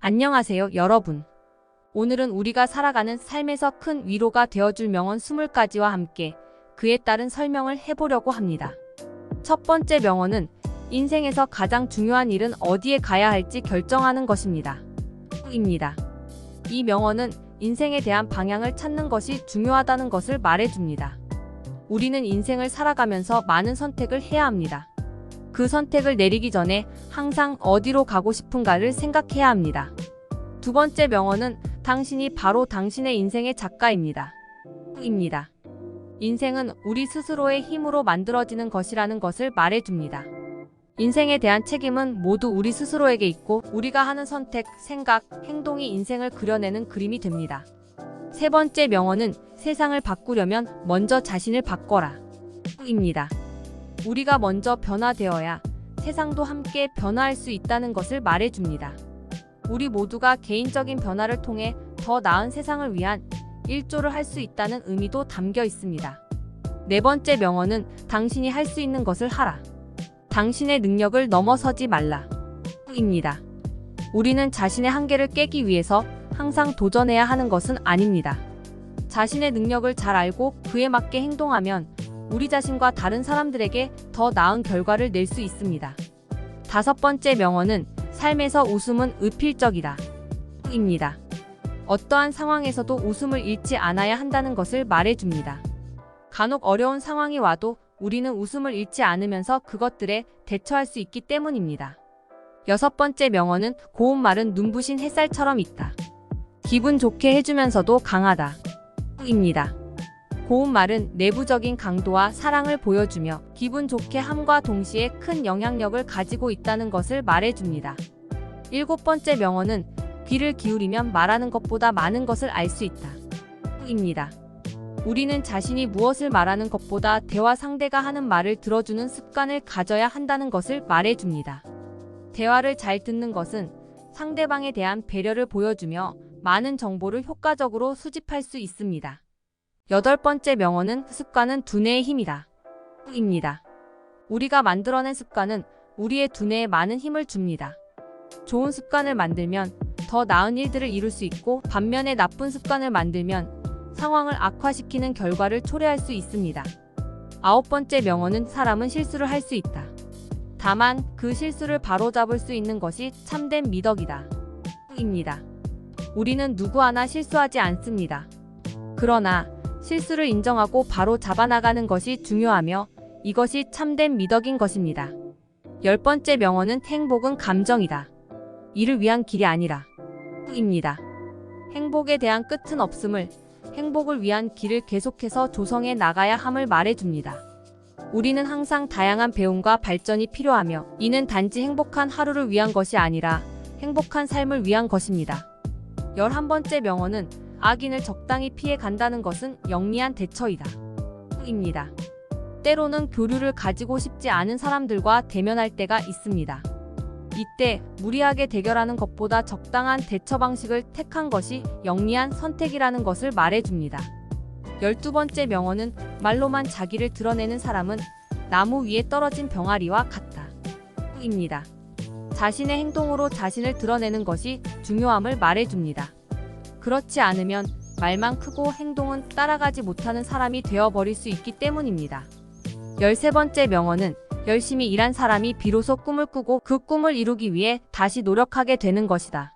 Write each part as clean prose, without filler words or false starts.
안녕하세요, 여러분. 오늘은 우리가 살아가는 삶에서 큰 위로가 되어줄 명언 20가지와 함께 그에 따른 설명을 해보려고 합니다. 첫 번째 명언은 인생에서 가장 중요한 일은 어디에 가야 할지 결정하는 것입니다. 이 명언은 인생에 대한 방향을 찾는 것이 중요하다는 것을 말해줍니다. 우리는 인생을 살아가면서 많은 선택을 해야 합니다. 그 선택을 내리기 전에 항상 어디로 가고 싶은가를 생각해야 합니다. 두 번째 명언은 당신이 바로 당신의 인생의 작가입니다. 인생은 우리 스스로의 힘으로 만들어지는 것이라는 것을 말해줍니다. 인생에 대한 책임은 모두 우리 스스로에게 있고 우리가 하는 선택, 생각, 행동이 인생을 그려내는 그림이 됩니다. 세 번째 명언은 세상을 바꾸려면 먼저 자신을 바꿔라. 우리가 먼저 변화되어야 세상도 함께 변화할 수 있다는 것을 말해줍니다. 우리 모두가 개인적인 변화를 통해 더 나은 세상을 위한 일조를 할 수 있다는 의미도 담겨 있습니다. 네 번째 명언은 당신이 할 수 있는 것을 하라. 당신의 능력을 넘어서지 말라. 우리는 자신의 한계를 깨기 위해서 항상 도전해야 하는 것은 아닙니다. 자신의 능력을 잘 알고 그에 맞게 행동하면 우리 자신과 다른 사람들에게 더 나은 결과를 낼 수 있습니다. 다섯 번째 명언은 삶에서 웃음은 의필적이다. 어떠한 상황에서도 웃음을 잃지 않아야 한다는 것을 말해줍니다. 간혹 어려운 상황이 와도 우리는 웃음을 잃지 않으면서 그것들에 대처할 수 있기 때문입니다. 여섯 번째 명언은 고운 말은 눈부신 햇살처럼 있다. 기분 좋게 해주면서도 강하다. 고운 말은 내부적인 강도와 사랑을 보여주며 기분 좋게 함과 동시에 큰 영향력을 가지고 있다는 것을 말해줍니다. 일곱 번째 명언은 귀를 기울이면 말하는 것보다 많은 것을 알 수 있다. 우리는 자신이 무엇을 말하는 것보다 대화 상대가 하는 말을 들어주는 습관을 가져야 한다는 것을 말해줍니다. 대화를 잘 듣는 것은 상대방에 대한 배려를 보여주며 많은 정보를 효과적으로 수집할 수 있습니다. 여덟 번째 명언은 습관은 두뇌의 힘이다. 우리가 만들어낸 습관은 우리의 두뇌에 많은 힘을 줍니다. 좋은 습관을 만들면 더 나은 일들을 이룰 수 있고 반면에 나쁜 습관을 만들면 상황을 악화시키는 결과를 초래할 수 있습니다. 아홉 번째 명언은 사람은 실수를 할 수 있다. 다만 그 실수를 바로잡을 수 있는 것이 참된 미덕이다. 우리는 누구 하나 실수하지 않습니다. 그러나 실수를 인정하고 바로 잡아나가는 것이 중요하며 이것이 참된 미덕인 것입니다. 열 번째 명언은 행복은 감정이다. 이를 위한 길이 아니라. 행복에 대한 끝은 없음을, 행복을 위한 길을 계속해서 조성해 나가야 함을 말해줍니다. 우리는 항상 다양한 배움과 발전이 필요하며 이는 단지 행복한 하루를 위한 것이 아니라 행복한 삶을 위한 것입니다. 11번째 명언은 악인을 적당히 피해 간다는 것은 영리한 대처이다. 때로는 교류를 가지고 싶지 않은 사람들과 대면할 때가 있습니다. 이때 무리하게 대결하는 것보다 적당한 대처 방식을 택한 것이 영리한 선택이라는 것을 말해줍니다. 12번째 명언은 말로만 자기를 드러내는 사람은 나무 위에 떨어진 병아리와 같다. 자신의 행동으로 자신을 드러내는 것이 중요함을 말해줍니다. 그렇지 않으면 말만 크고 행동은 따라가지 못하는 사람이 되어버릴 수 있기 때문입니다. 13번째 명언은 열심히 일한 사람이 비로소 꿈을 꾸고 그 꿈을 이루기 위해 다시 노력하게 되는 것이다.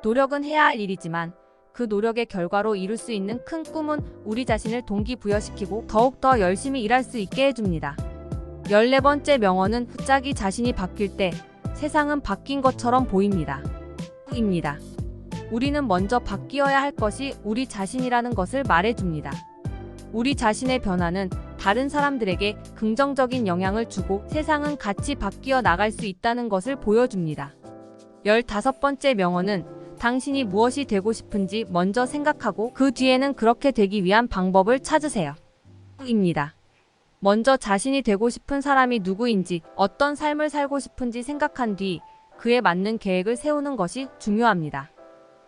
노력은 해야 할 일이지만 그 노력의 결과로 이룰 수 있는 큰 꿈은 우리 자신을 동기부여시키고 더욱더 열심히 일할 수 있게 해줍니다. 14번째 명언은 자기 자신이 바뀔 때 세상은 바뀐 것처럼 보입니다. 우리는 먼저 바뀌어야 할 것이 우리 자신이라는 것을 말해줍니다. 우리 자신의 변화는 다른 사람들에게 긍정적인 영향을 주고 세상은 같이 바뀌어 나갈 수 있다는 것을 보여줍니다. 15번째 명언은 당신이 무엇이 되고 싶은지 먼저 생각하고 그 뒤에는 그렇게 되기 위한 방법을 찾으세요. 먼저 자신이 되고 싶은 사람이 누구인지 어떤 삶을 살고 싶은지 생각한 뒤 그에 맞는 계획을 세우는 것이 중요합니다.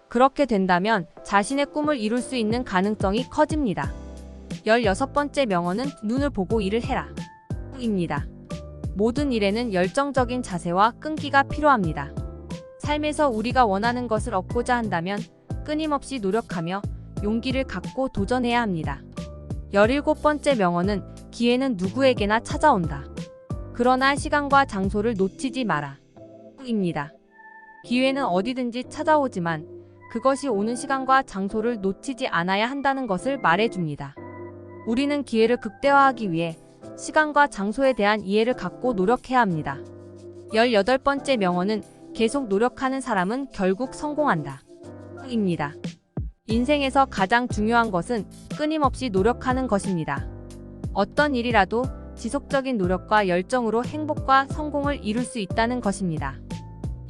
그렇게 된다면 자신의 꿈을 이룰 수 있는 가능성이 커집니다. 16번째 명언은 눈을 보고 일을 해라. 모든 일에는 열정적인 자세와 끈기가 필요합니다. 삶에서 우리가 원하는 것을 얻고자 한다면 끊임없이 노력하며 용기를 갖고 도전해야 합니다. 17번째 명언은 기회는 누구에게나 찾아온다. 그러나 시간과 장소를 놓치지 마라. 입니다. 기회는 어디든지 찾아오지만 그것이 오는 시간과 장소를 놓치지 않아야 한다는 것을 말해줍니다. 우리는 기회를 극대화하기 위해 시간과 장소에 대한 이해를 갖고 노력해야 합니다. 18번째 명언은 계속 노력하는 사람은 결국 성공한다. 입니다. 인생에서 가장 중요한 것은 끊임없이 노력하는 것입니다. 어떤 일이라도 지속적인 노력과 열정으로 행복과 성공을 이룰 수 있다는 것입니다.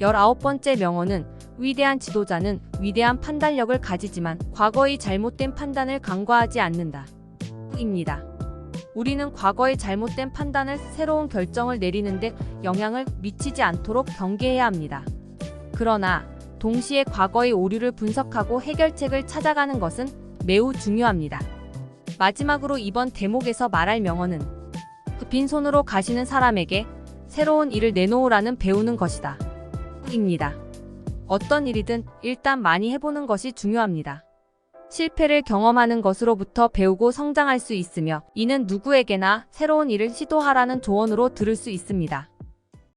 19번째 명언은 위대한 지도자는 위대한 판단력을 가지지만 과거의 잘못된 판단을 간과하지 않는다. 입니다. 우리는 과거의 잘못된 판단을 새로운 결정을 내리는데 영향을 미치지 않도록 경계해야 합니다. 그러나 동시에 과거의 오류를 분석하고 해결책을 찾아가는 것은 매우 중요합니다. 마지막으로 이번 대목에서 말할 명언은 그 빈손으로 가시는 사람에게 새로운 일을 내놓으라는 배우는 것이다. 입니다. 어떤 일이든 일단 많이 해보는 것이 중요합니다. 실패를 경험하는 것으로부터 배우고 성장할 수 있으며 이는 누구에게나 새로운 일을 시도하라는 조언으로 들을 수 있습니다.